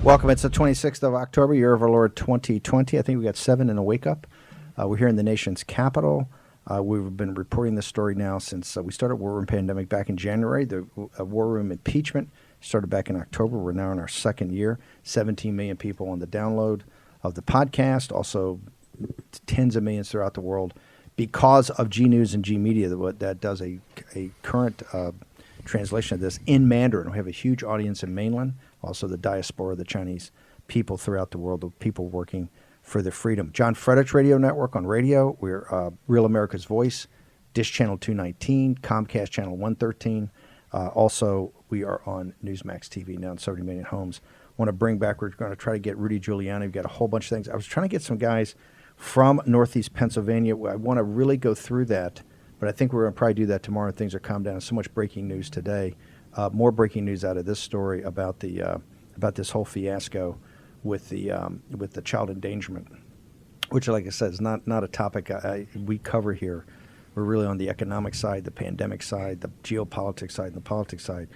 Welcome. It's the 26th of October, year of our Lord 2020. I think we got 7 in a wake-up. We're here in the nation's capital. We've been reporting this story now since we started War Room Pandemic back in January. The War Room impeachment started back in October. We're now in our second year. 17 million people on the download of the podcast. Also, tens of millions throughout the world because of G News and G Media that does a current translation of this in Mandarin. We have a huge audience in mainland. Also the diaspora, the Chinese people throughout the world, the people working for their freedom. John Frederick's Radio Network on radio. We're Real America's Voice, Dish Channel 219, Comcast Channel 113. Also, we are on Newsmax TV now in 70 million homes. Want to bring back, we're going to try to get Rudy Giuliani. We've got a whole bunch of things. I was trying to get some guys from Northeast Pennsylvania. I want to really go through that, but I think we're going to probably do that tomorrow. Things are calmed down. So much breaking news today. More breaking news out of this story about this whole fiasco with the child endangerment, which, like I said, is not a topic we cover here. We're really on the economic side, the pandemic side, the geopolitics side, and the politics side.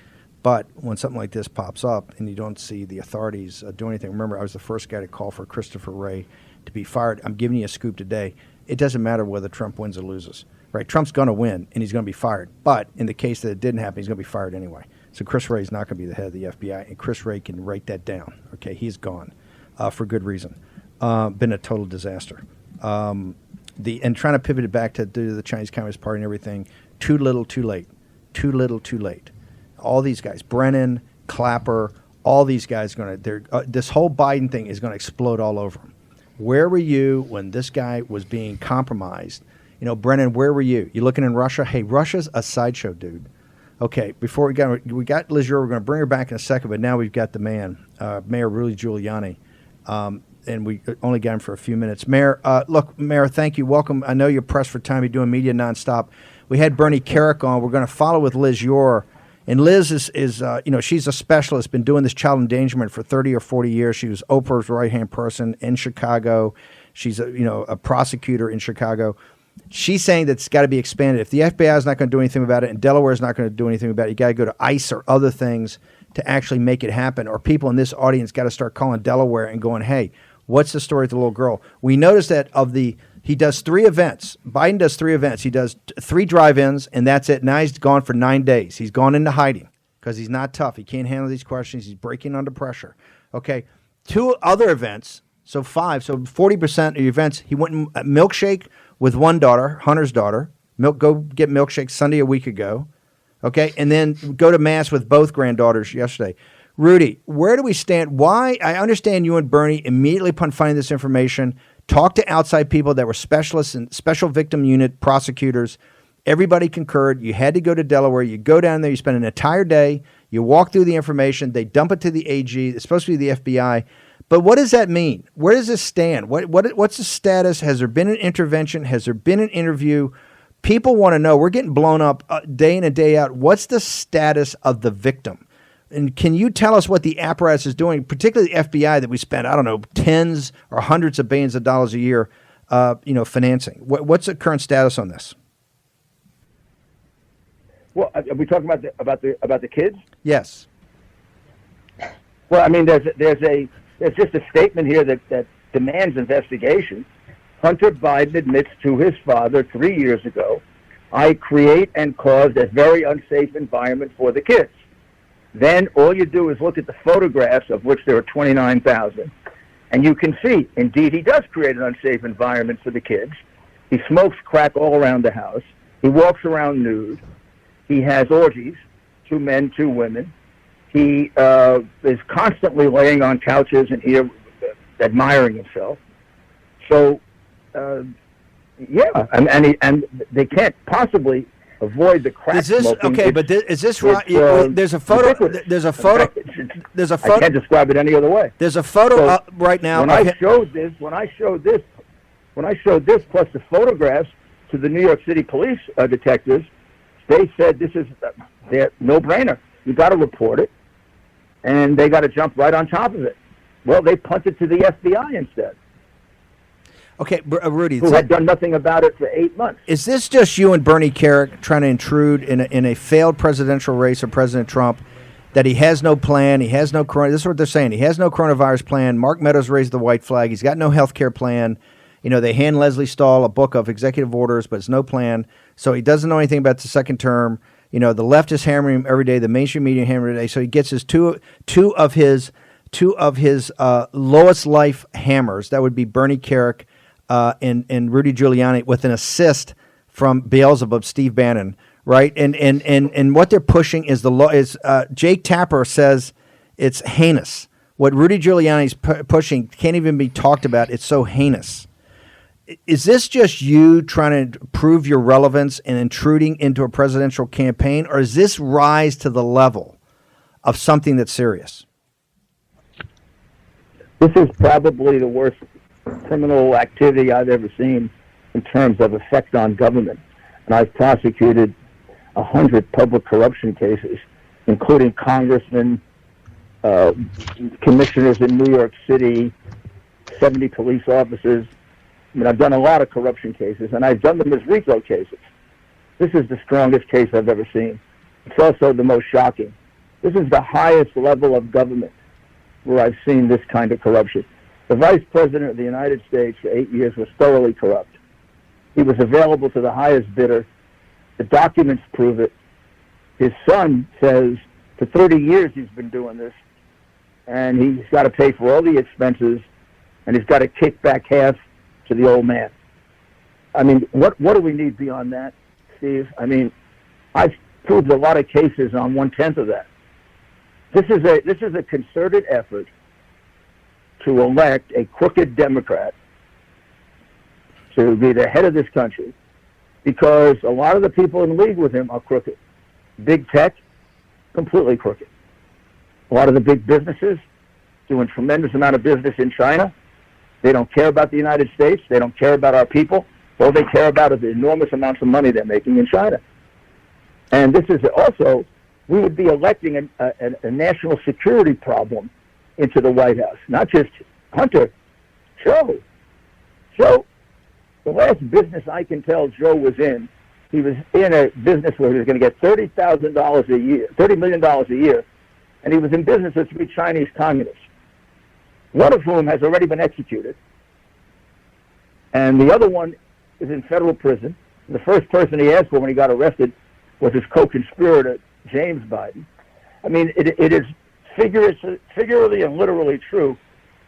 But when something like this pops up and you don't see the authorities do anything, remember, I was the first guy to call for Christopher Wray to be fired. I'm giving you a scoop today. It doesn't matter whether Trump wins or loses. Right, Trump's going to win, and he's going to be fired. But in the case that it didn't happen, he's going to be fired anyway. So Chris Wray is not going to be the head of the FBI, and Chris Wray can write that down. Okay, he's gone for good reason. Been a total disaster. And trying to pivot it back to the Chinese Communist Party and everything, too little, too late. Too little, too late. All these guys, Brennan, Clapper, all these guys this whole Biden thing is going to explode all over them. Where were you when this guy was being compromised? You know, Brennan, where were you? You looking in Russia? Hey, Russia's a sideshow, dude. Okay, before we got Liz Yore, we're going to bring her back in a second, but now we've got the man, Mayor Rudy Giuliani, and we only got him for a few minutes. Mayor, look, Mayor, thank you. Welcome. I know you're pressed for time. You're doing media nonstop. We had Bernie Carrick on. We're going to follow with Liz Yore. And Liz is she's a specialist, been doing this child endangerment for 30 or 40 years. She was Oprah's right-hand person in Chicago. She's a prosecutor in Chicago. She's saying that it's got to be expanded. If the FBI is not going to do anything about it and Delaware is not going to do anything about it, you got to go to ICE or other things to actually make it happen. Or people in this audience got to start calling Delaware and going, hey, what's the story with the little girl? We noticed that he does 3 events. Biden does 3 events. He does 3 drive-ins, and that's it. Now he's gone for 9 days. He's gone into hiding because he's not tough. He can't handle these questions. He's breaking under pressure. Okay, 2 other events, so 5. So 40% of the events, he went and milkshake with one daughter, Hunter's daughter. Go get milkshake Sunday a week ago. Okay, and then go to Mass with both granddaughters yesterday. Rudy, where do we stand? Why? I understand you and Bernie immediately upon finding this information, talked to outside people that were specialists and special victim unit prosecutors. Everybody concurred. You had to go to Delaware. You go down there. You spend an entire day. You walk through the information. They dump it to the AG. It's supposed to be the FBI. But what does that mean? Where does this stand? What's the status? Has there been an intervention? Has there been an interview? People want to know. We're getting blown up day in and day out. What's the status of the victim? And can you tell us what the apparatus is doing, particularly the FBI that we spend, I don't know, tens or hundreds of billions of dollars a year, financing? What's the current status on this? Well, are we talking about the kids? Yes. Well, I mean, there's just a statement here that demands investigation. Hunter Biden admits to his father 3 years ago, I create and caused a very unsafe environment for the kids. Then all you do is look at the photographs, of which there are 29,000, and you can see, indeed, he does create an unsafe environment for the kids. He smokes crack all around the house. He walks around nude. He has orgies, 2 men, 2 women. He is constantly laying on couches and here admiring himself. So, and they can't possibly avoid the crack smoking. Okay, but is this right? There's a photo. There's a photo. There's a photo. I can't describe it any other way. There's a photo up right now. When I showed this plus the photographs to the New York City police detectives, they said this is no-brainer. You got to report it, and they got to jump right on top of it. Well, they punted to the FBI instead. Okay, Rudy. Who had done nothing about it for 8 months. Is this just you and Bernie Carrick trying to intrude in a failed presidential race of President Trump that he has no plan. He has no corona. This is what they're saying. He has no coronavirus plan. Mark Meadows raised the white flag. He's got no health care plan. They hand Leslie Stahl a book of executive orders, but it's no plan. So he doesn't know anything about the second term. The left is hammering him every day. The mainstream media hammering him every day. So he gets his two of his lowest life hammers. That would be Bernie Kerik and Rudy Giuliani, with an assist from Beelzebub, Steve Bannon. Right, and what they're pushing is Jake Tapper says it's heinous. What Rudy Giuliani's pushing can't even be talked about. It's so heinous. Is this just you trying to prove your relevance and intruding into a presidential campaign, or is this rise to the level of something that's serious? This is probably the worst criminal activity I've ever seen in terms of effect on government, and I've prosecuted 100 public corruption cases, including congressmen, commissioners in New York City, 70 police officers. I've done a lot of corruption cases, and I've done them as RICO cases. This is the strongest case I've ever seen. It's also the most shocking. This is the highest level of government where I've seen this kind of corruption. The Vice President of the United States for 8 years was thoroughly corrupt. He was available to the highest bidder. The documents prove it. His son says for 30 years he's been doing this, and he's got to pay for all the expenses, and he's got to kick back half to the old man. What do we need beyond that, Steve? I've proved a lot of cases on 1/10 of that. This is a concerted effort to elect a crooked Democrat to be the head of this country, because a lot of the people in league with him are crooked. Big tech, completely crooked. A lot of the big businesses doing tremendous amount of business in China. They don't care about the United States. They don't care about our people. All they care about is the enormous amounts of money they're making in China. And this is also, we would be electing a national security problem into the White House. Not just Hunter, Joe. The last business I can tell Joe was in, he was in a business where he was going to get $30,000 a year, $30 million a year, and he was in business with 3 Chinese communists, one of whom has already been executed, and the other one is in federal prison. The first person he asked for when he got arrested was his co-conspirator, James Biden. It is figuratively and literally true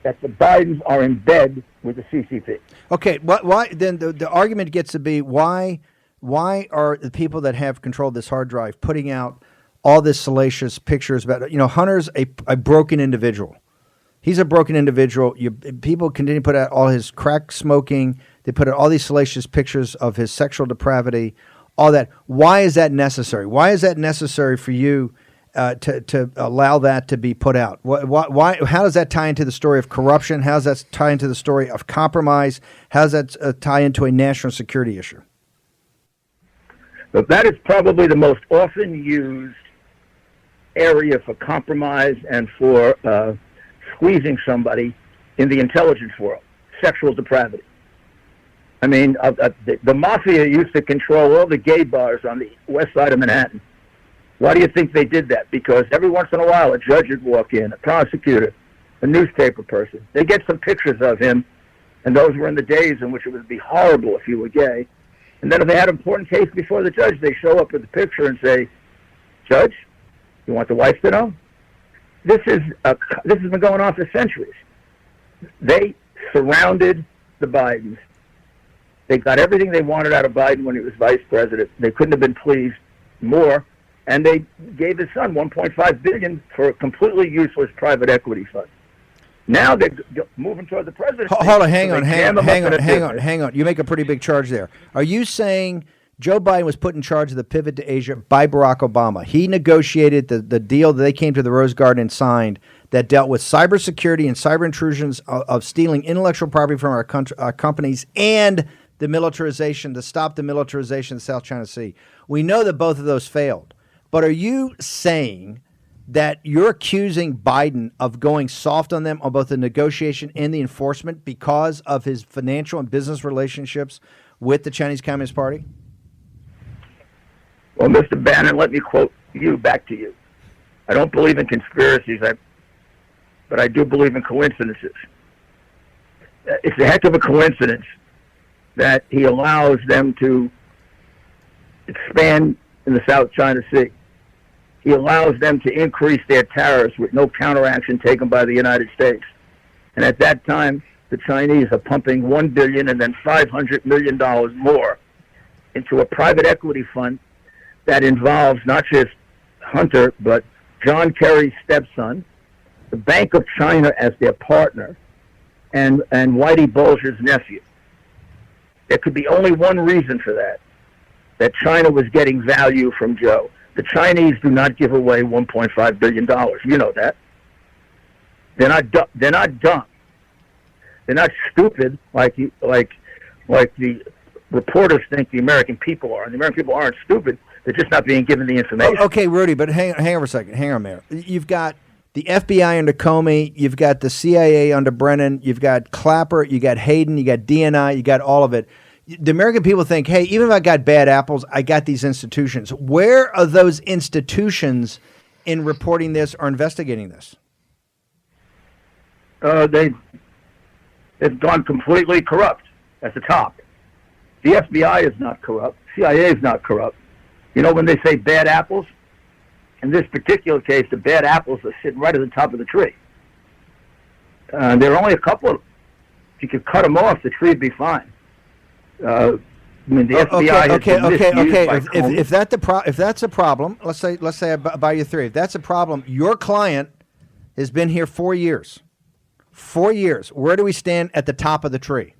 that the Bidens are in bed with the CCP. Okay, why then the argument gets to be why are the people that have controlled this hard drive putting out all this salacious pictures about, Hunter's a broken individual. He's a broken individual. People continue to put out all his crack smoking. They put out all these salacious pictures of his sexual depravity, all that. Why is that necessary? Why is that necessary for you to allow that to be put out? Why? How does that tie into the story of corruption? How does that tie into the story of compromise? How does that tie into a national security issue? But that is probably the most often used area for compromise and for squeezing somebody in the intelligence world, sexual depravity. The mafia used to control all the gay bars on the west side of Manhattan. Why do you think they did that? Because every once in a while a judge would walk in, a prosecutor, a newspaper person. They get some pictures of him, and those were in the days in which it would be horrible if you were gay. And then if they had an important case before the judge, they show up with the picture and say, "Judge, you want the wife to know?" This has been going on for centuries. They surrounded the Bidens. They got everything they wanted out of Biden when he was vice president. They couldn't have been pleased more. And they gave his son $1.5 billion for a completely useless private equity fund. Now they're moving toward the presidency. Hold on, hang on. You make a pretty big charge there. Are you saying Joe Biden was put in charge of the pivot to Asia by Barack Obama? He negotiated the deal that they came to the Rose Garden and signed that dealt with cybersecurity and cyber intrusions of stealing intellectual property from our companies and the militarization, to stop the militarization of the South China Sea. We know that both of those failed. But are you saying that you're accusing Biden of going soft on them on both the negotiation and the enforcement because of his financial and business relationships with the Chinese Communist Party? Well, Mr. Bannon, let me quote you back to you. I don't believe in conspiracies, but I do believe in coincidences. It's a heck of a coincidence that he allows them to expand in the South China Sea. He allows them to increase their tariffs with no counteraction taken by the United States. And at that time, the Chinese are pumping $1 billion and then $500 million more into a private equity fund that involves not just Hunter, but John Kerry's stepson, the Bank of China as their partner, and Whitey Bulger's nephew. There could be only one reason for that China was getting value from Joe. The Chinese do not give away $1.5 billion. You know that. They're not dumb. They're not stupid like the reporters think the American people are. And the American people aren't stupid. They're just not being given the information. Okay, Rudy, but hang on for a second. Hang on, Mayor. You've got the FBI under Comey. You've got the CIA under Brennan. You've got Clapper. You got Hayden. You got DNI. You got all of it. The American people think, hey, even if I got bad apples, I got these institutions. Where are those institutions in reporting this or investigating this? They've gone completely corrupt at the top. The FBI is not corrupt. CIA is not corrupt. You know, when they say bad apples, in this particular case, the bad apples are sitting right at the top of the tree. There are only a couple of, if you could cut them off, the tree would be fine. I mean, the FBI If that's a problem, let's say I buy you three. If that's a problem, your client has been here 4 years. 4 years. Where do we stand at the top of the tree?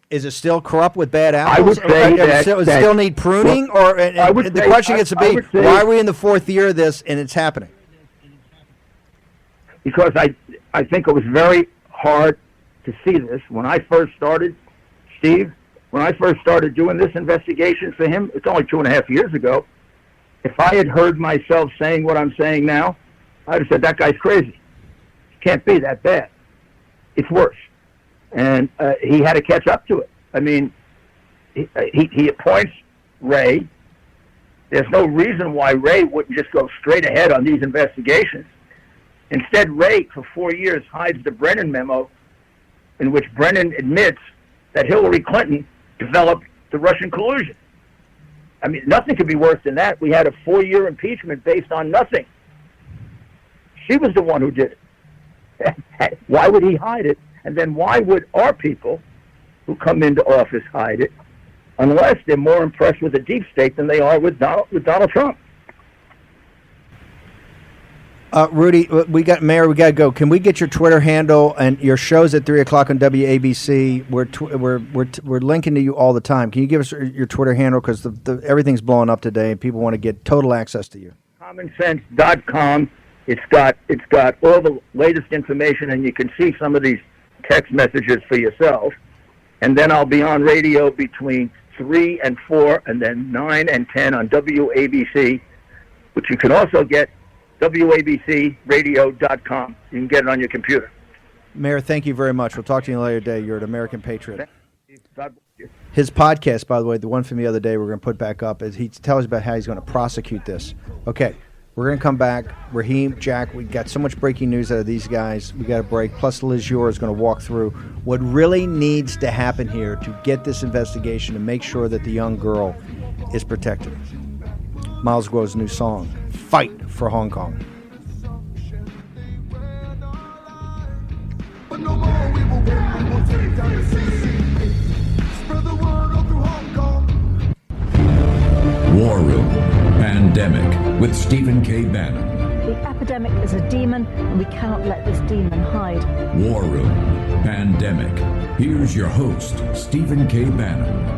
Is it still corrupt with bad apples? I would say does it still need pruning? Well, The question gets to be, why are we in the fourth year of this and it's happening? Because I think it was very hard to see this. When I first started, Steve, when I first started doing this investigation for him, it's only 2.5 years ago, if I had heard myself saying what I'm saying now, I'd have said, that guy's crazy. It can't be that bad. It's worse. And he had to catch up to it. I mean, he appoints Ray. There's no reason why Ray wouldn't just go straight ahead on these investigations. Instead, Ray, for 4 years, hides the Brennan memo in which Brennan admits that Hillary Clinton developed the Russian collusion. I mean, nothing could be worse than that. We had a 4-year impeachment based on nothing. She was the one who did it. Why would he hide it? And then why would our people who come into office hide it unless they're more impressed with the deep state than they are with Donald Trump? Rudy, Mayor, we got to go. Can we get your Twitter handle and your shows at 3:00 on WABC? We're linking to you all the time. Can you give us your Twitter handle, because everything's blowing up today and people want to get total access to you? Commonsense.com. It's got all the latest information, and you can see some of these text messages for yourself. And then I'll be on radio between 3 and 4, and then 9 and 10 on WABC, which you can also get WABCradio.com. You can get it on your computer. Mayor, thank you very much. We'll talk to you later today. You're an American patriot. God bless you. His podcast, by the way, the one from the other day we're going to put back up, is he tells us about how he's going to prosecute this. Okay, we're going to come back. Raheem, Jack, we got so much breaking news out of these guys. We got a break. Plus, Liz Yore is going to walk through what really needs to happen here to get this investigation and make sure that the young girl is protected. Miles Guo's new song, Fight for Hong Kong. But no more, we will win, we will take down the CCP. Spread the word all through Hong Kong. War Room Pandemic with Stephen K. Bannon. The epidemic is a demon, and we cannot let this demon hide. War Room Pandemic. Here's your host, Stephen K. Bannon.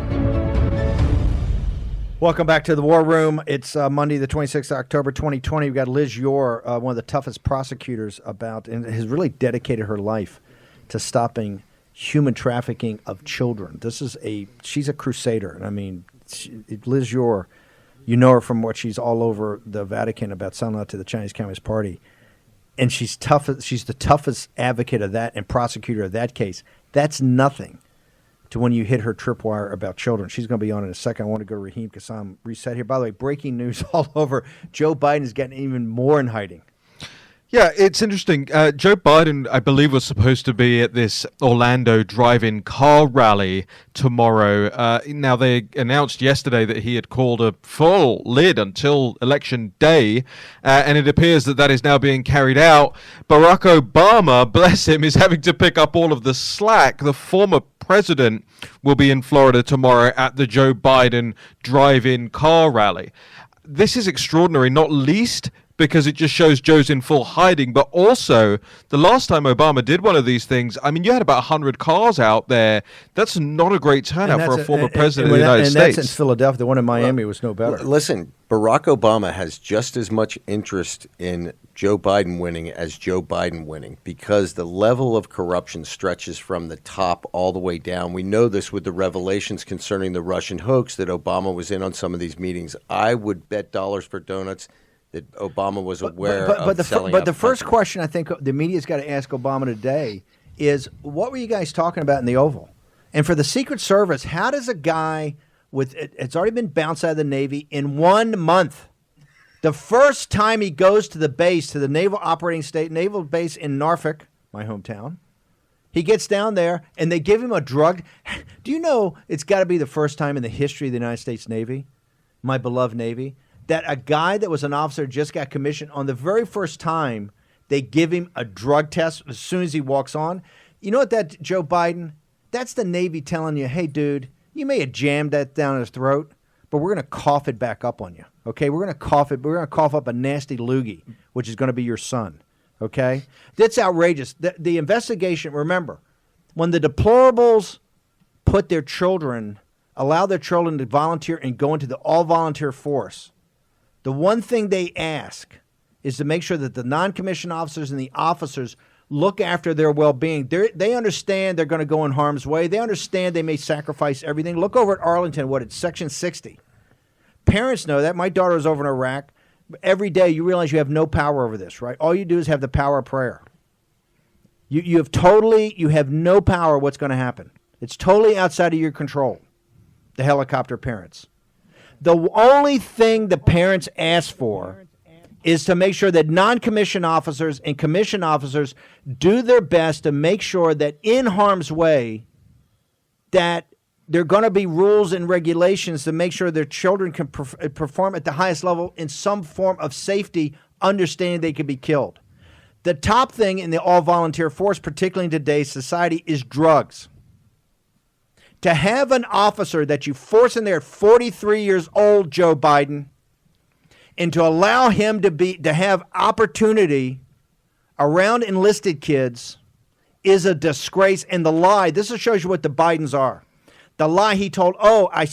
Welcome back to the War Room. It's Monday, the 26th of October, 2020. We've got Liz Yore, one of the toughest prosecutors and has really dedicated her life to stopping human trafficking of children. She's a crusader. I mean, Liz Yore, you know her from what she's all over the Vatican about selling out to the Chinese Communist Party. And she's tough. She's the toughest advocate of that and prosecutor of that case. That's nothing to when you hit her tripwire about children. She's going to be on in a second. I want to go to Raheem Kassam reset here. By the way, breaking news all over. Joe Biden is getting even more in hiding. Yeah, it's interesting. Joe Biden, I believe, was supposed to be at this Orlando drive-in car rally tomorrow. Now, they announced yesterday that he had called a full lid until Election Day, and it appears that that is now being carried out. Barack Obama, bless him, is having to pick up all of the slack. The former president will be in Florida tomorrow at the Joe Biden drive-in car rally. This is extraordinary, not least because it just shows Joe's in full hiding, but also the last time Obama did one of these things, I mean, you had about 100 cars out there. That's not a great turnout for a former president of the United States. And that's in Philadelphia. The one in Miami was no better. Listen, Barack Obama has just as much interest in Joe Biden winning as Joe Biden winning because the level of corruption stretches from the top all the way down. We know this with the revelations concerning the Russian hoax that Obama was in on some of these meetings. I would bet dollars for donuts that Obama was aware of selling out the first question I think the media's got to ask Obama today is, what were you guys talking about in the Oval? And for the Secret Service, how does a guy with it's already been bounced out of the Navy in 1 month? The first time he goes to the base, to the naval base in Norfolk, my hometown, he gets down there and they give him a drug. Do you know it's got to be the first time in the history of the United States Navy, my beloved Navy, that a guy that was an officer just got commissioned on the very first time they give him a drug test as soon as he walks on? You know what that, Joe Biden, that's the Navy telling you, hey, dude, you may have jammed that down his throat, but we're going to cough it back up on you, okay? We're going to cough it. We're going to cough up a nasty loogie, which is going to be your son, okay? That's outrageous. The investigation, remember, when the deplorables put their children, allow their children to volunteer and go into the all-volunteer force, the one thing they ask is to make sure that the non-commissioned officers and the officers look after their well-being. They understand they're going to go in harm's way. They understand they may sacrifice everything. Look over at Arlington, it's Section 60. Parents know that. My daughter was over in Iraq. Every day you realize you have no power over this, right? All you do is have the power of prayer. You have no power what's going to happen. It's totally outside of your control, the helicopter parents. The only thing the parents ask for is to make sure that non-commissioned officers and commissioned officers do their best to make sure that in harm's way, that there are going to be rules and regulations to make sure their children can perform at the highest level in some form of safety, understanding they could be killed. The top thing in the all-volunteer force, particularly in today's society, is drugs. To have an officer that you force in there at 43 years old, Joe Biden, and to allow him to have opportunity around enlisted kids is a disgrace. And the lie, this shows you what the Bidens are. The lie he told, I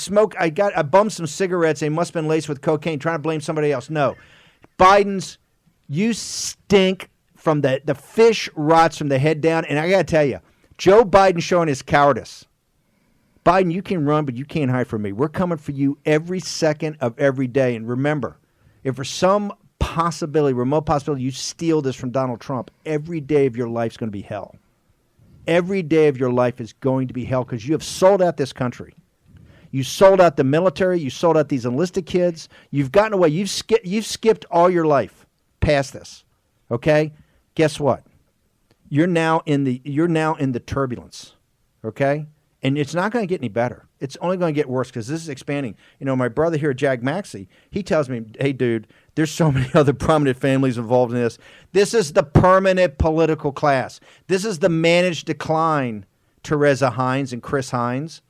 bummed some cigarettes, they must have been laced with cocaine, trying to blame somebody else. No. Bidens, you stink from the fish rots from the head down. And I got to tell you, Joe Biden showing his cowardice. Biden, you can run, but you can't hide from me. We're coming for you every second of every day. And remember, if for some remote possibility, you steal this from Donald Trump, every day of your life is going to be hell. Every day of your life is going to be hell because you have sold out this country. You sold out the military. You sold out these enlisted kids. You've gotten away. You've skipped all your life past this. Okay? Guess what? You're now in the turbulence. Okay? And it's not going to get any better. It's only going to get worse because this is expanding. You know, my brother here, Jag Maxey, he tells me, hey, dude, there's so many other prominent families involved in this. This is the permanent political class. This is the managed decline, Teresa Hines and Chris Hines.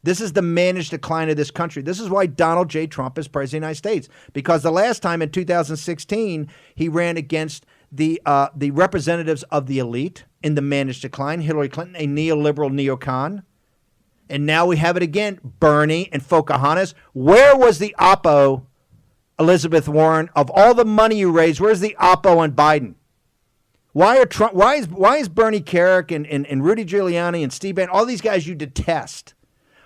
This is the managed decline of this country. This is why Donald J. Trump is president of the United States. Because the last time in 2016, he ran against the representatives of the elite in the managed decline, Hillary Clinton, a neoliberal neocon. And now we have it again, Bernie and Pocahontas. Where was the oppo, Elizabeth Warren, of all the money you raised? Where's the oppo on Biden? Why is Bernie Kerik and Rudy Giuliani and Steve Bannon, all these guys you detest?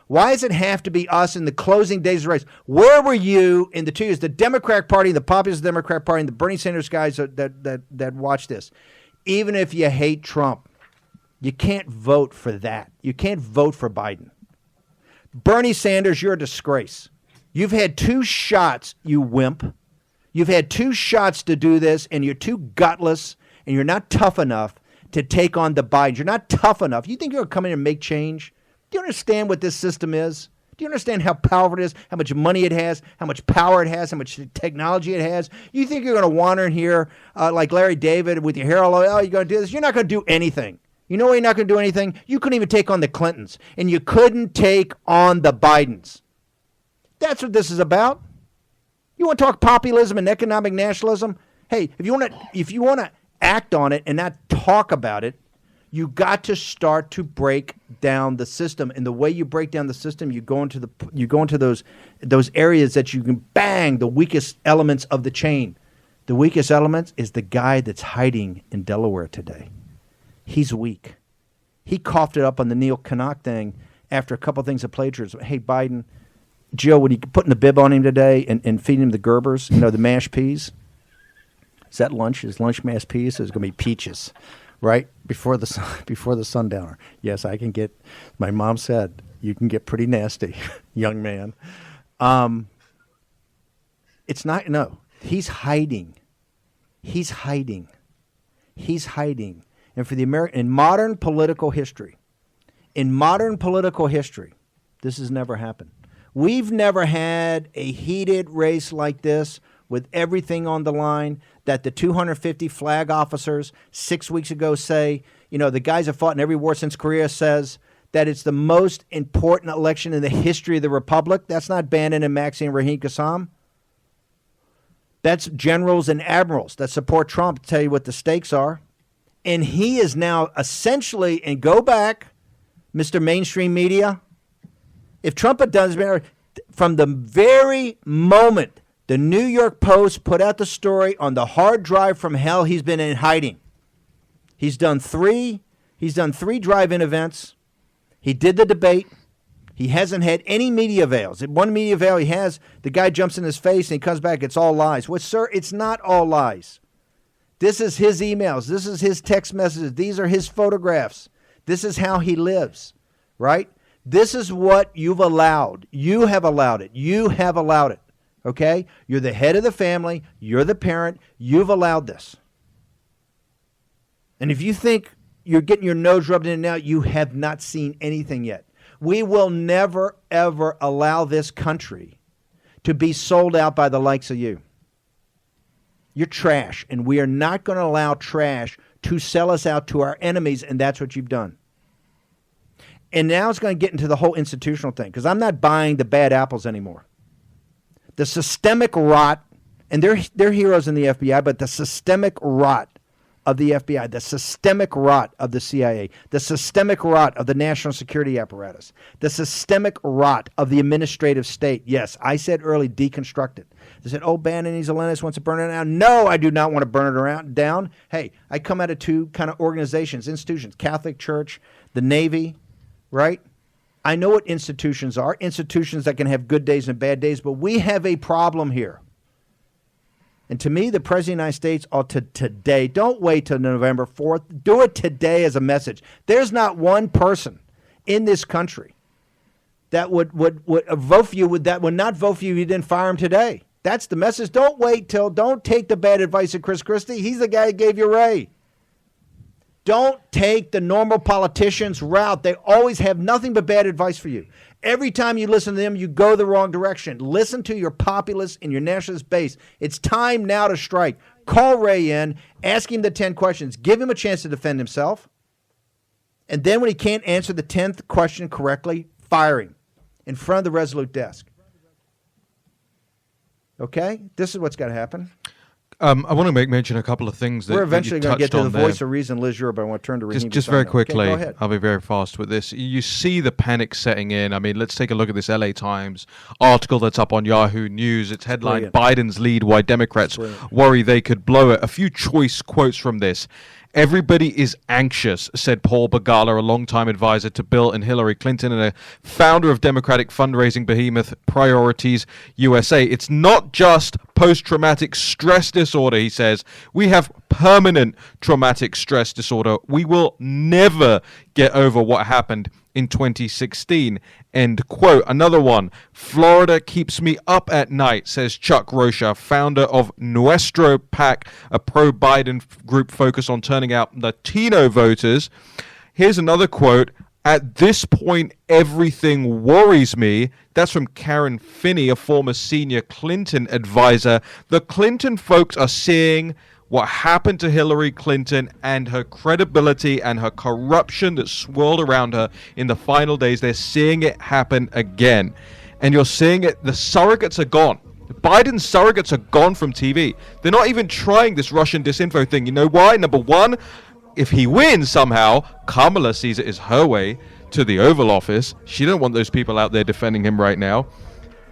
Why does it have to be us in the closing days of the race? Where were you in the 2 years? The Democratic Party, the populist Democratic Party, and the Bernie Sanders guys that watch this. Even if you hate Trump, you can't vote for that. You can't vote for Biden. Bernie Sanders, you're a disgrace. You've had 2 shots, you wimp. You've had 2 shots to do this, and you're too gutless, and you're not tough enough to take on the Bidens. You're not tough enough. You think you're going to come in and make change? Do you understand what this system is? Do you understand how powerful it is, how much money it has, how much power it has, how much technology it has? You think you're going to wander in here like Larry David with your hair all over, oh, you're going to do this? You're not going to do anything. You know why you're not going to do anything? You couldn't even take on the Clintons, and you couldn't take on the Bidens. That's what this is about. You want to talk populism and economic nationalism? Hey, if you want to act on it and not talk about it, you got to start to break down the system. And the way you break down the system, you go into those areas that you can bang the weakest elements of the chain. The weakest elements is the guy that's hiding in Delaware today. He's weak. He coughed it up on the Neil Kinnock thing after a couple of things of plagiarism. Hey, Biden, Jill, when you putting the bib on him today and feeding him the Gerbers, the mashed peas? Is that lunch? Is lunch mashed peas? So it's going to be peaches, right? Before the sundowner. Yes, I can get, my mom said, you can get pretty nasty, young man. It's not, no. He's hiding. He's hiding. He's hiding. And for the in modern political history, this has never happened. We've never had a heated race like this with everything on the line that the 250 flag officers 6 weeks ago say, the guys that fought in every war since Korea says that it's the most important election in the history of the Republic. That's not Bannon and Maxine Raheem Kassam. That's generals and admirals that support Trump to tell you what the stakes are. And he is now essentially, and go back, Mr. Mainstream Media, if Trump had done this, from the very moment the New York Post put out the story on the hard drive from hell, he's been in hiding. He's done three drive-in events. He did the debate. He hasn't had any media avails. One media avail he has, the guy jumps in his face and he comes back, it's all lies. Well, sir, it's not all lies. This is his emails. This is his text messages. These are his photographs. This is how he lives, right? This is what you've allowed. You have allowed it. You have allowed it, okay? You're the head of the family. You're the parent. You've allowed this. And if you think you're getting your nose rubbed in and out, you have not seen anything yet. We will never, ever allow this country to be sold out by the likes of you. You're trash, and we are not going to allow trash to sell us out to our enemies, and that's what you've done. And now it's going to get into the whole institutional thing, because I'm not buying the bad apples anymore. The systemic rot, and they're heroes in the FBI, but the systemic rot of the FBI, the systemic rot of the CIA, the systemic rot of the national security apparatus, the systemic rot of the administrative state. Yes, I said early, deconstruct it. They said, oh, Bannon, he's a Leninist, wants to burn it down. No, I do not want to burn it down. Hey, I come out of two kind of organizations, institutions, Catholic Church, the Navy, right? I know what institutions are, institutions that can have good days and bad days, but we have a problem here. And to me, the President of the United States ought to today, don't wait till November 4th, do it today as a message. There's not one person in this country that would vote for you, that would not vote for you if you didn't fire him today. That's the message. Don't take the bad advice of Chris Christie. He's the guy who gave you Ray. Don't take the normal politicians' route. They always have nothing but bad advice for you. Every time you listen to them, you go the wrong direction. Listen to your populist and your nationalist base. It's time now to strike. Call Ray in, ask him the 10 questions, give him a chance to defend himself. And then when he can't answer the 10th question correctly, fire him in front of the Resolute desk. Okay? This is what's got to happen. I want to make mention of a couple of things that we're eventually going to get to the voice there. of reason, Liz Yore, but I want to turn to Raheem. Just very quickly, okay, I'll be very fast with this. You see the panic setting in. I mean, let's take a look at this LA Times article that's up on Yahoo News. It's headlined, Biden's lead, why Democrats worry they could blow it. A few choice quotes from this. Everybody is anxious, said Paul Begala, a longtime advisor to Bill and Hillary Clinton and a founder of Democratic fundraising behemoth Priorities USA. It's not just post-traumatic stress disorder, he says. We have permanent traumatic stress disorder. We will never get over what happened in 2016. End quote. Another one. Florida keeps me up at night, says Chuck Rocha, founder of Nuestro PAC, a pro-Biden group focused on turning out Latino voters. Here's another quote. At this point, everything worries me. That's from Karen Finney, a former senior Clinton advisor. The Clinton folks are seeing what happened to Hillary Clinton and her credibility and her corruption that swirled around her in the final days. They're seeing it happen again. And you're seeing it, the surrogates are gone. Biden's surrogates are gone from TV. They're not even trying this Russian disinfo thing. You know why? Number one, if he wins somehow, Kamala sees it as her way to the Oval Office. She don't want those people out there defending him right now.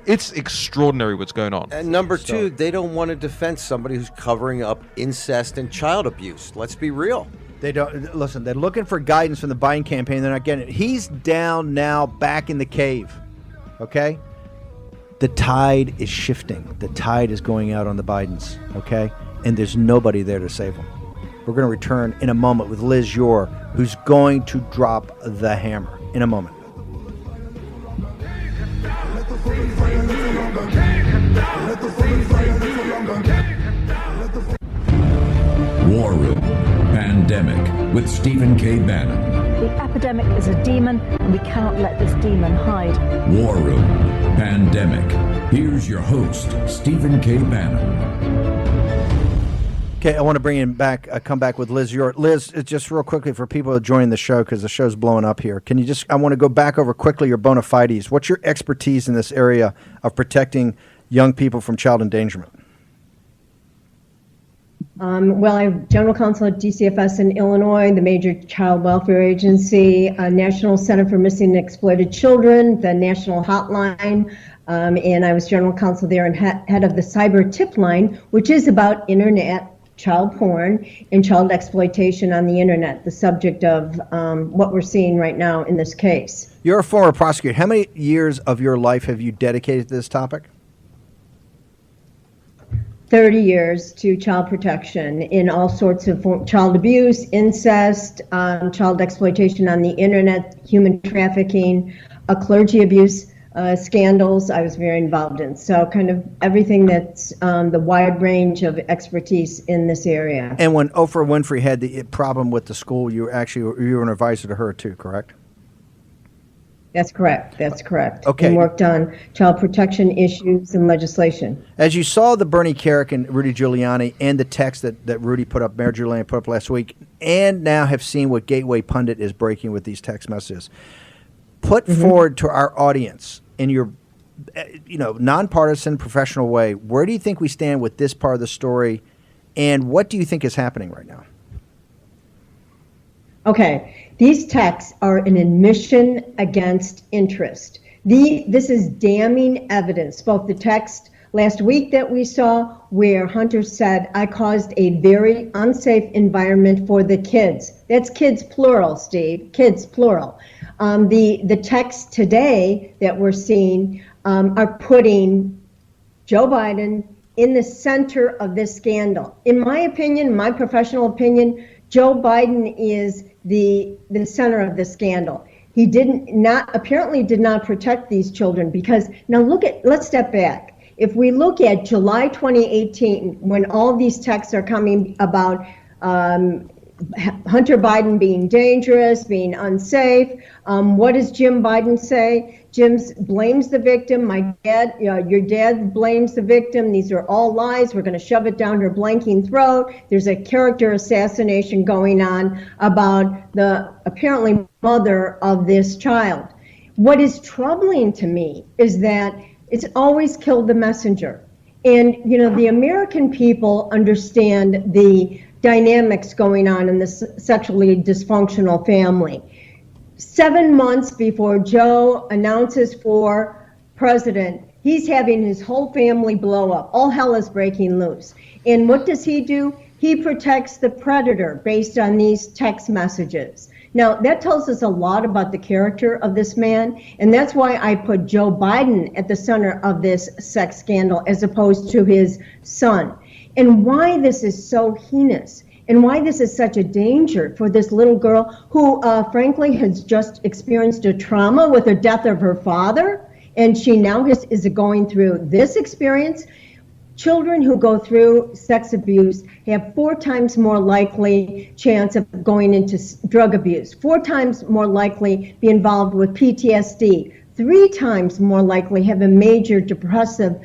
It's extraordinary what's going on. And number two, they don't want to defend somebody who's covering up incest and child abuse. Let's be real. They don't listen. They're looking for guidance from the Biden campaign. They're not getting it. He's down now, back in the cave. Okay, the tide is shifting. The tide is going out on the Bidens. Okay, and there's nobody there to save them. We're going to return in a moment with Liz Yore, who's going to drop the hammer in a moment. War Room Pandemic with Stephen K. Bannon. The epidemic is a demon, and we cannot let this demon hide. War Room Pandemic. Here's your host, Stephen K. Bannon. Okay, I want to bring in back, come back with Liz Yore. Liz, just real quickly for people who are joining the show, because the show's blowing up here. Can you I want to go back over quickly your bona fides. What's your expertise in this area of protecting young people from child endangerment? Well, I'm general counsel at DCFS in Illinois, the major child welfare agency, National Center for Missing and Exploited Children, the national hotline, and I was general counsel there and head of the cyber tip line, which is about internet child porn and child exploitation on the internet, the subject of what we're seeing right now in this case. You're a former prosecutor. How many years of your life have you dedicated to this topic? 30 years to child protection in all sorts of child abuse, incest, child exploitation on the internet, human trafficking, clergy abuse scandals I was very involved in. So kind of everything that's the wide range of expertise in this area. And when Oprah Winfrey had the problem with the school, you were an advisor to her too, correct? That's correct. That's correct. Okay. And worked on child protection issues and legislation. As you saw the Bernie Kerik and Rudy Giuliani and the text that Rudy put up, Mayor Giuliani put up last week, and now have seen what Gateway Pundit is breaking with these text messages, put forward to our audience in your nonpartisan professional way, where do you think we stand with this part of the story, and what do you think is happening right now? Okay, these texts are an admission against interest. This is damning evidence, both the text last week that we saw where Hunter said, I caused a very unsafe environment for the kids. That's kids plural, Steve, kids plural. The texts today that we're seeing are putting Joe Biden in the center of this scandal. In my opinion, my professional opinion, Joe Biden is the center of the scandal. He apparently did not protect these children because let's step back. If we look at July 2018, when all these texts are coming about Hunter Biden being dangerous, being unsafe, what does Jim Biden say? Jim blames the victim. Your dad blames the victim. These are all lies. We're going to shove it down her blanking throat. There's a character assassination going on about the apparently mother of this child. What is troubling to me is that it's always killed the messenger. And, the American people understand the dynamics going on in this sexually dysfunctional family. 7 months before Joe announces for president, he's having his whole family blow up. All hell is breaking loose. And what does he do? He protects the predator based on these text messages. Now, that tells us a lot about the character of this man, and that's why I put Joe Biden at the center of this sex scandal as opposed to his son. And why this is so heinous and why this is such a danger for this little girl who, frankly, has just experienced a trauma with the death of her father, and she now is going through this experience. Children who go through sex abuse have 4 times more likely chance of going into drug abuse, 4 times more likely be involved with PTSD, 3 times more likely have a major depressive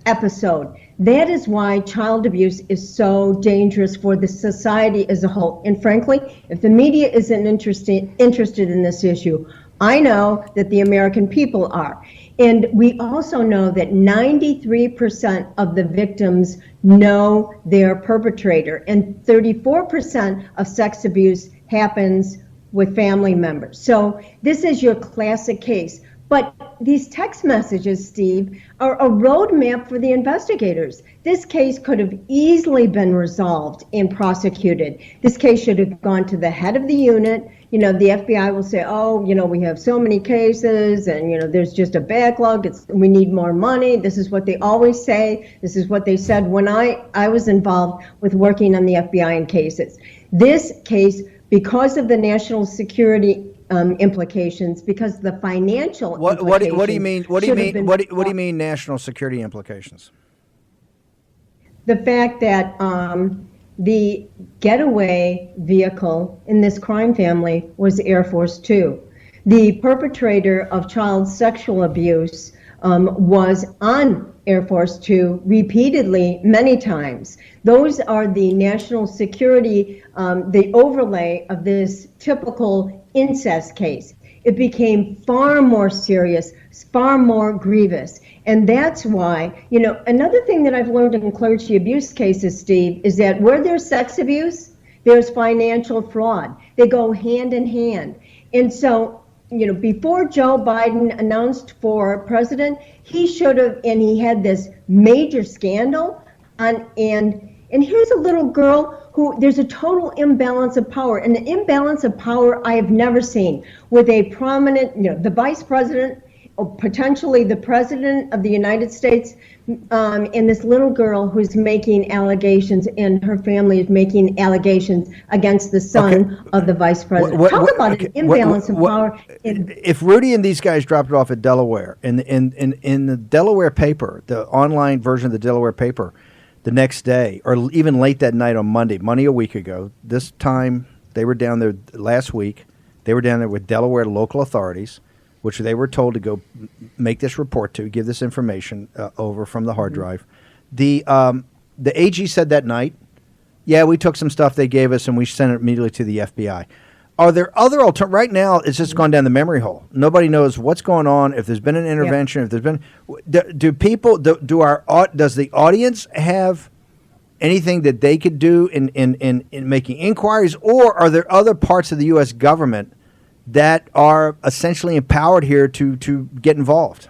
episode. That is why child abuse is so dangerous for the society as a whole. And frankly, if the media isn't interested in this issue, I know that the American people are. And we also know that 93% of the victims know their perpetrator, and 34% of sex abuse happens with family members. So this is your classic case. But these text messages, Steve, are a roadmap for the investigators. This case could have easily been resolved and prosecuted. This case should have gone to the head of the unit. You know, the FBI will say, oh, you know, we have so many cases and, you know, there's just a backlog. We need more money. This is what they always say. This is what they said when I was involved with working on the FBI in cases. This case, because of the national security implications, because the financial implications. What do you mean? What do you mean national security implications? The fact that the getaway vehicle in this crime family was Air Force Two. The perpetrator of child sexual abuse was on Air Force Two repeatedly, many times. Those are the national security, the overlay of this typical incest case. It became far more serious, far more grievous. And that's why, you know, another thing that I've learned in clergy abuse cases, Steve, is that where there's sex abuse, there's financial fraud. They go hand in hand. And so, you know, before Joe Biden announced for president, he should have, and he had this major scandal and here's a little girl who there's a total imbalance of power, and the imbalance of power I have never seen with a prominent, you know, the vice president, or potentially the president of the United States, and this little girl who's making allegations, and her family is making allegations against the son of the vice president. Talk about an imbalance of power. If Rudy and these guys dropped it off at Delaware, in the Delaware paper, the online version of the Delaware paper, the next day, or even late that night on Monday a week ago, this time they were down there last week. They were down there with Delaware local authorities, which they were told to go make this report to, give this information over from the hard drive. The AG said that night, yeah, we took some stuff they gave us and we sent it immediately to the FBI. Are there other alternatives? Right now, it's just gone down the memory hole. Nobody knows what's going on, if there's been an intervention, if there's been... Does the audience have anything that they could do in making inquiries, or are there other parts of the U.S. government that are essentially empowered here to get involved?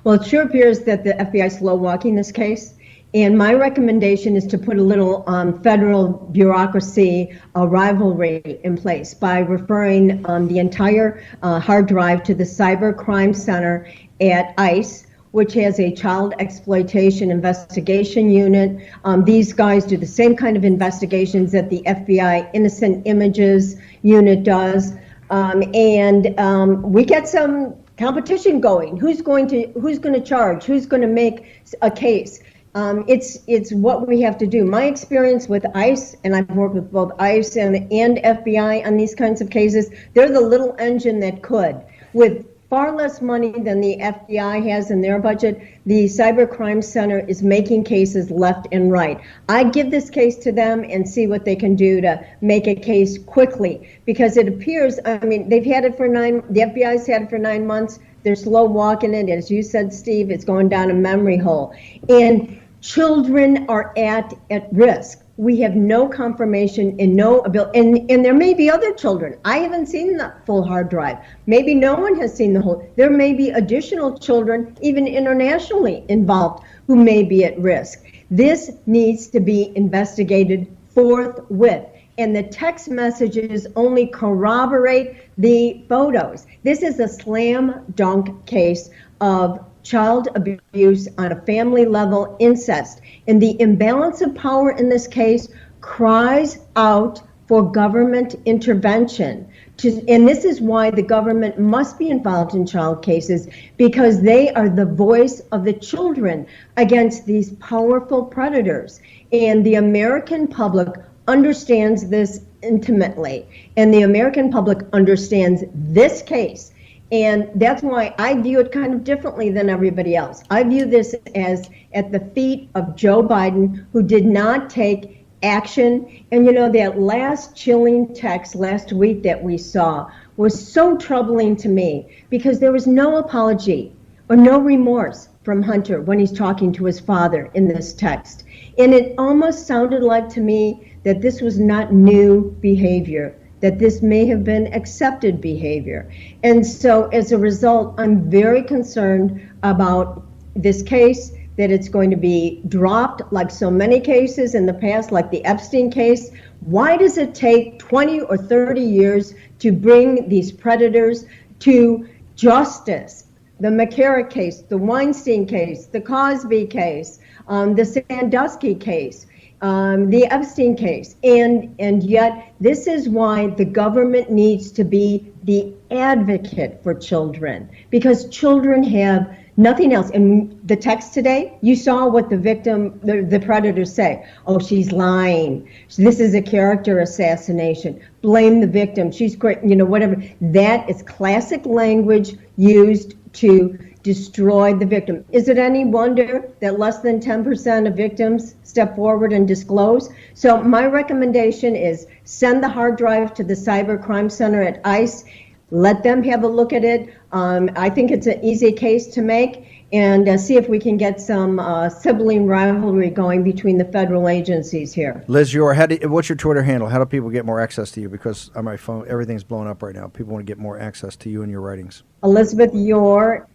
Well, it sure appears that the FBI is slow walking this case. And my recommendation is to put a little federal bureaucracy rivalry in place by referring the entire hard drive to the Cyber Crime Center at ICE, which has a child exploitation investigation unit. These guys do the same kind of investigations that the FBI Innocent Images unit does. We get some competition going. Who's going to charge? Who's going to make a case? It's what we have to do. My experience with ICE, and I've worked with both ICE and FBI on these kinds of cases, they're the little engine that could. With far less money than the FBI has in their budget, the Cyber Crime Center is making cases left and right. I give this case to them and see what they can do to make a case quickly, because it appears, I mean, the FBI's had it for 9 months. They're slow walking it. As you said, Steve, it's going down a memory hole. And children are at risk. We have no confirmation and no ability, and there may be other children. I haven't seen the full hard drive. Maybe no one has seen the whole. There may be additional children, even internationally involved, who may be at risk. This needs to be investigated forthwith. And the text messages only corroborate the photos. This is a slam dunk case of child abuse on a family level, incest. And the imbalance of power in this case cries out for government intervention. And this is why the government must be involved in child cases, because they are the voice of the children against these powerful predators. And the American public understands this intimately, and the American public understands this case. And that's why I view it kind of differently than everybody else. I view this as at the feet of Joe Biden, who did not take action. And you know, that last chilling text last week that we saw was so troubling to me, because there was no apology or no remorse from Hunter when he's talking to his father in this text. And it almost sounded like to me that this was not new behavior, that this may have been accepted behavior. And so as a result, I'm very concerned about this case, that it's going to be dropped like so many cases in the past, like the Epstein case. Why does it take 20 or 30 years to bring these predators to justice? The McCarrick case, the Weinstein case, the Cosby case, the Sandusky case, the Epstein case. And yet this is why the government needs to be the advocate for children, because children have nothing else. And the text today, you saw what the victim, the predators say. Oh, she's lying. This is a character assassination. Blame the victim. She's great, you know, whatever. That is classic language used to destroy the victim. Is it any wonder that less than 10% of victims step forward and disclose? So my recommendation is send the hard drive to the Cyber Crime Center at ICE. Let them have a look at it. I think it's an easy case to make, and see if we can get some sibling rivalry going between the federal agencies here. Liz Yore, what's your Twitter handle? How do people get more access to you? Because on my phone, everything's blown up right now. People want to get more access to you and your writings. Elizabeth Yore.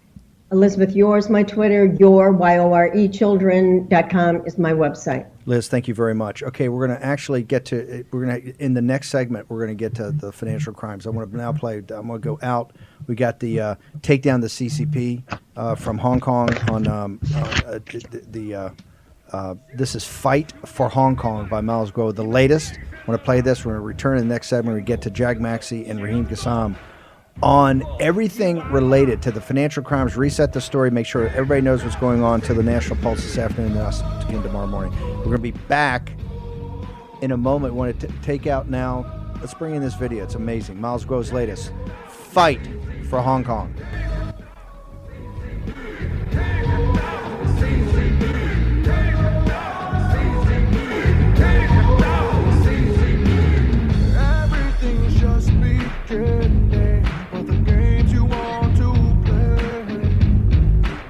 Elizabeth Yore is my Twitter. Yore, Y-O-R-E, children.com is my website. Liz, thank you very much. Okay, we're going to actually get to, in the next segment, we're going to get to the financial crimes. I want to now play, I'm going to go out. We got the take down the CCP from Hong Kong on this is Fight for Hong Kong by Miles Guo, the latest. I want to play this. We're going to return in the next segment. We get to Jag Maxey and Raheem Kassam on everything related to the financial crimes. Reset the story, make sure everybody knows what's going on till the National Pulse this afternoon and us again tomorrow morning. We're going to be back in a moment. We want to take out now. Let's bring in this video. It's amazing. Miles Guo's latest. Fight for Hong Kong. Everything's just beginning. For the games you want to play,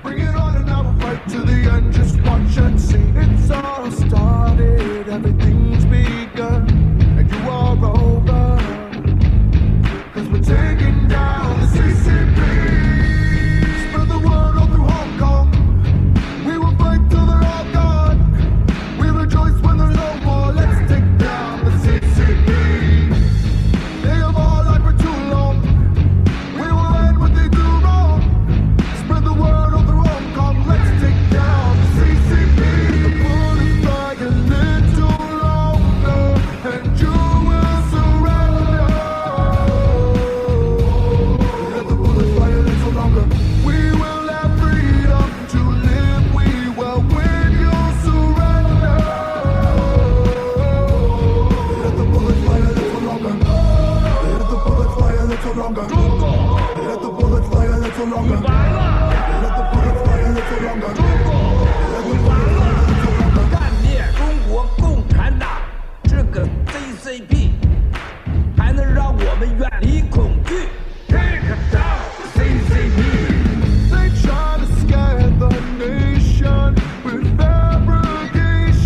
bring it on and I will fight to the end. Just watch and see. It's all started, everything's begun, and you are over. 'Cause we're taking down the CCP. Spread the word all through Hong Kong. We will fight till they're all gone. We rejoice when there's no more. Let's take down the CCP. They have all lied for too long. We will end what they do wrong. Spread the word all through Hong Kong. Let's take down the CCP. The bullets fly a little longer, and you will surrender. Let the bullets fly a little longer. We will have freedom to live. We will win. You'll surrender. Let the bullets fly a little longer. Let the bullets fly a little longer. Let the bullets fly a little longer. Let the bullets fly a little longer. Let the bullets fly a little longer. 干灭中国共产党这个 CCP， 还能让我们远离恐惧。Take down CCP。 They try to scare the nation with fabrication,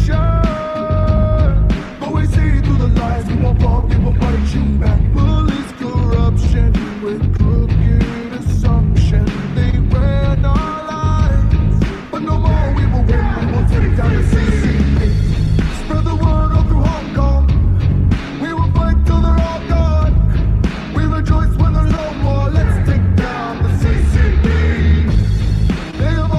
but we see through the lies. We won't fall, we will fight you back. Police corruption with crooked assumption. They ran our lives, but no more. We will win. We will take down the CCP. Spread the word all through Hong Kong. We will fight till they're all gone. We rejoice when there's no more. Let's take down the CCP. They have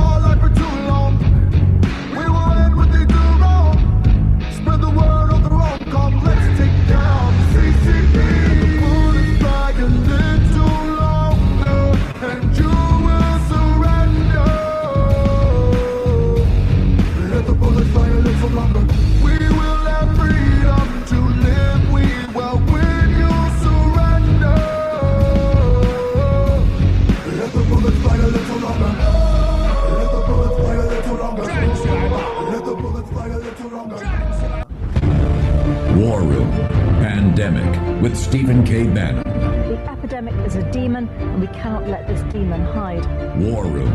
with Stephen K. Bannon. The epidemic is a demon, and we cannot let this demon hide. War Room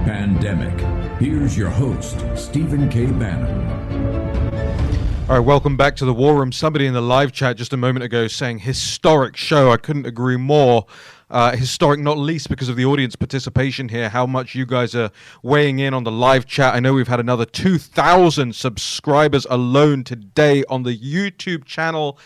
Pandemic. Here's your host, Stephen K. Bannon. All right, welcome back to the War Room. Somebody in the live chat just a moment ago saying historic show. I couldn't agree more. Historic, not least because of the audience participation here, how much you guys are weighing in on the live chat. I know we've had another 2,000 subscribers alone today on the YouTube channel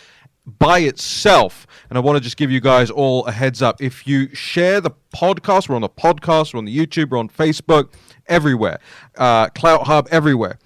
by itself. And I want to just give you guys all a heads up. If you share the podcast, we're on the podcast, we're on the YouTube, we're on Facebook, everywhere. Clout Hub, everywhere.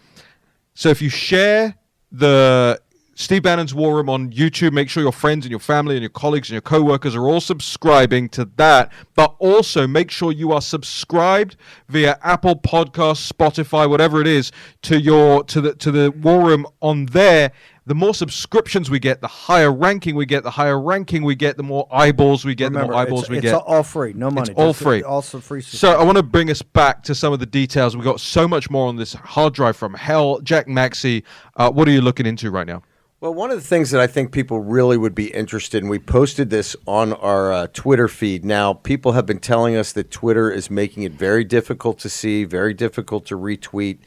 So if you share the Steve Bannon's War Room on YouTube, make sure your friends and your family and your colleagues and your co-workers are all subscribing to that. But also make sure you are subscribed via Apple Podcasts, Spotify, whatever it is, to the War Room on there. The more subscriptions we get, the higher ranking we get. The higher ranking we get, the more eyeballs we get. Remember, the more eyeballs we get. It's all free, no money. It's all free. Also free. So I want to bring us back to some of the details. We've got so much more on this hard drive from hell. Jack Maxey, what are you looking into right now? Well, one of the things that I think people really would be interested in, we posted this on our Twitter feed. Now, people have been telling us that Twitter is making it very difficult to see, very difficult to retweet.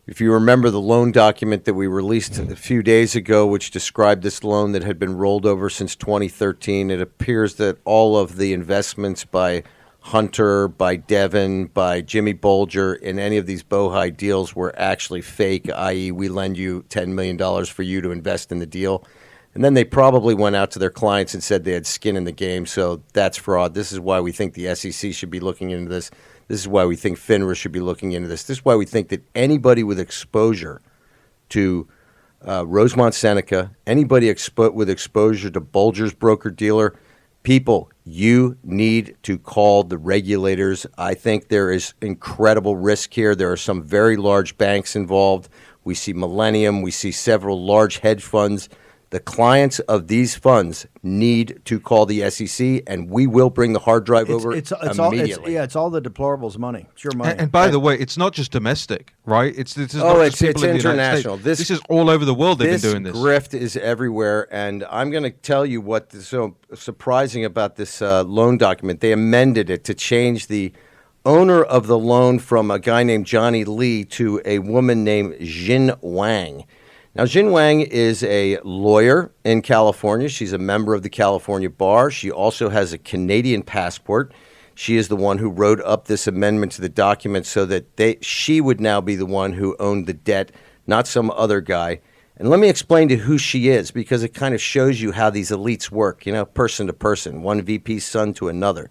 If you remember the loan document that we released a few days ago, which described this loan that had been rolled over since 2013, it appears that all of the investments by Hunter, by Devin, by Jimmy Bolger in any of these Bohai deals were actually fake, i.e. we lend you $10 million for you to invest in the deal. And then they probably went out to their clients and said they had skin in the game, so that's fraud. This is why we think the SEC should be looking into this. This is why we think FINRA should be looking into this. This is why we think that anybody with exposure to Rosemont Seneca, anybody with exposure to Bolger's broker-dealer, people, you need to call the regulators. I think there is incredible risk here. There are some very large banks involved. We see Millennium. We see several large hedge funds. The clients of these funds need to call the SEC, and we will bring the hard drive over immediately. It's all the deplorables' money. It's your money. And by the way, it's not just domestic, right? It's international. This is all over the world. They've been doing this. This grift is everywhere, and I'm going to tell you what is so surprising about this loan document. They amended it to change the owner of the loan from a guy named Johnny Lee to a woman named Jin Wang. Now, Jin Wang is a lawyer in California. She's a member of the California Bar. She also has a Canadian passport. She is the one who wrote up this amendment to the document so that she would now be the one who owned the debt, not some other guy. And let me explain to who she is, because it kind of shows you how these elites work, person to person, one VP's son to another.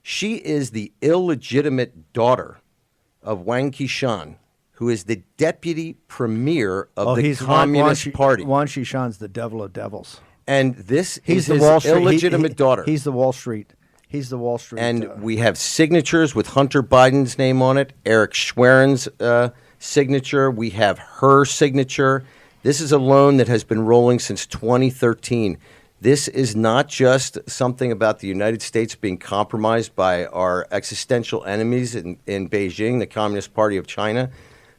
She is the illegitimate daughter of Wang Qishan, who is the deputy premier of the Communist Party. Wang Qishan's the devil of devils. And this is his illegitimate daughter. He's the Wall Street. And we have signatures with Hunter Biden's name on it, Eric Schwerin's signature. We have her signature. This is a loan that has been rolling since 2013. This is not just something about the United States being compromised by our existential enemies in Beijing, the Communist Party of China.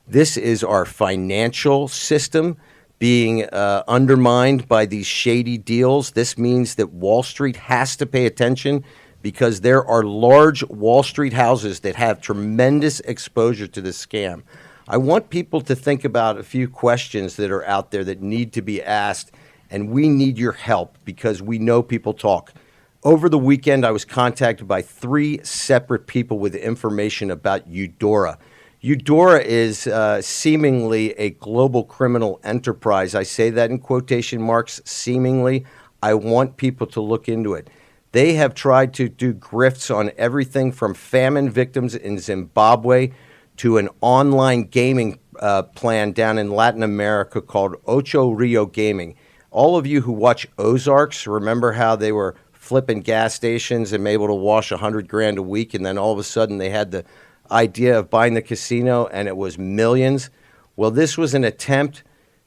This is our financial system being undermined by these shady deals. This means that Wall Street has to pay attention, because there are large Wall Street houses that have tremendous exposure to this scam. I want people to think about a few questions that are out there that need to be asked, and we need your help because we know people talk. Over the weekend, I was contacted by 3 separate people with information about Eudora. Eudora is seemingly a global criminal enterprise. I say that in quotation marks, seemingly. I want people to look into it. They have tried to do grifts on everything from famine victims in Zimbabwe to an online gaming plan down in Latin America called Ocho Rio Gaming. All of you who watch Ozarks, remember how they were flipping gas stations and able to wash $100,000 a week, and then all of a sudden they had the idea of buying the casino and it was millions? Well, this was an attempt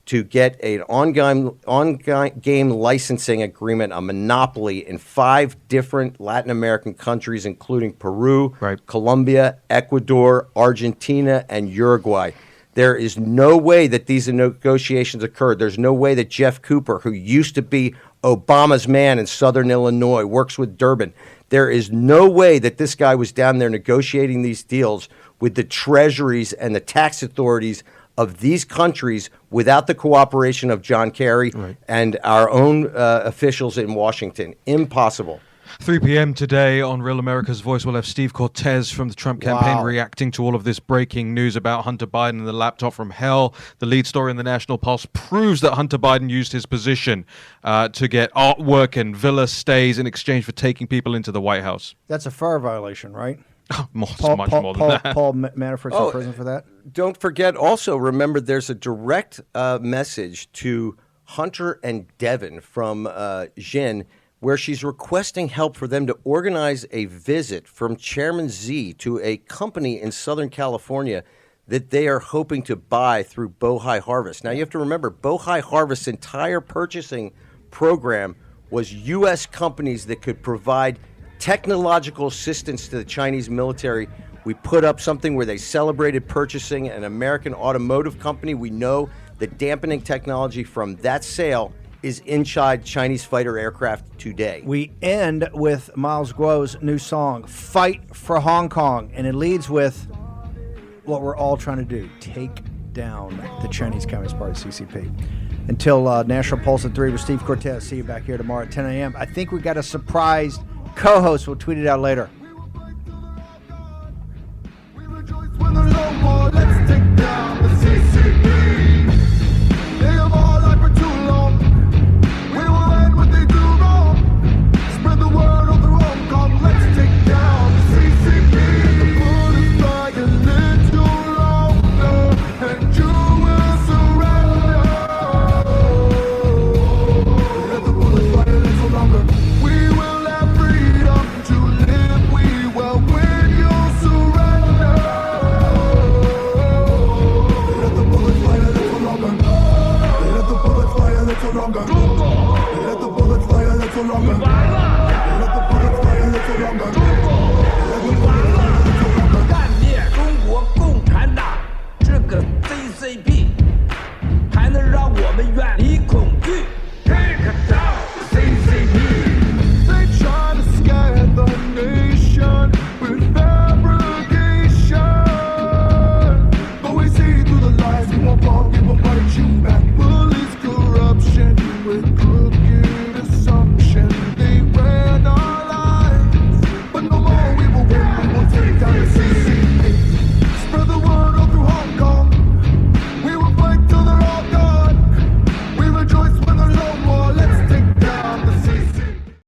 to get an on-game licensing agreement, a monopoly in 5 different Latin American countries, including Peru, Colombia, Ecuador, Argentina, and Uruguay. There is no way that these negotiations occurred. There's no way that Jeff Cooper, who used to be Obama's man in Southern Illinois, works with Durbin. There is no way that this guy was down there negotiating these deals with the treasuries and the tax authorities of these countries without the cooperation of John Kerry and our own officials in Washington. Impossible. 3 p.m. today on Real America's Voice, we'll have Steve Cortez from the Trump campaign reacting to all of this breaking news about Hunter Biden and the laptop from hell. The lead story in the National Pulse proves that Hunter Biden used his position to get artwork and villa stays in exchange for taking people into the White House. That's a FAR violation, right? Much more than that. Paul Manafort's in prison for that? Don't forget also, remember, there's a direct message to Hunter and Devin from Jin, where she's requesting help for them to organize a visit from Chairman Z to a company in Southern California that they are hoping to buy through Bohai Harvest. Now, you have to remember, Bohai Harvest's entire purchasing program was U.S. companies that could provide technological assistance to the Chinese military. We put up something where they celebrated purchasing an American automotive company. We know that dampening technology from that sale is inside Chinese fighter aircraft today. We end with Miles Guo's new song, Fight for Hong Kong, and it leads with what we're all trying to do, take down the Chinese Communist Party, CCP. Until National Pulse at 3 with Steve Cortez. See you back here tomorrow at 10 a.m. I think we got a surprise co-host. We'll tweet it out later. We rejoice when there's no more. Let's take down the CCP. They have all lied for too long. We will end what they do wrong. Spread the word of the Hong Kong. Let's take down the CCP. The bullets fly a little longer, and you will surrender. Let the bullets fly a little longer. We will have freedom to live. We will win. You'll surrender. Let the bullets fly a little longer. Let the bullets fly a little longer. Let the bullets fly a little longer. Let the bullets fly a little longer. 干灭中国共产党这个 CCP，还能让我们远离恐惧。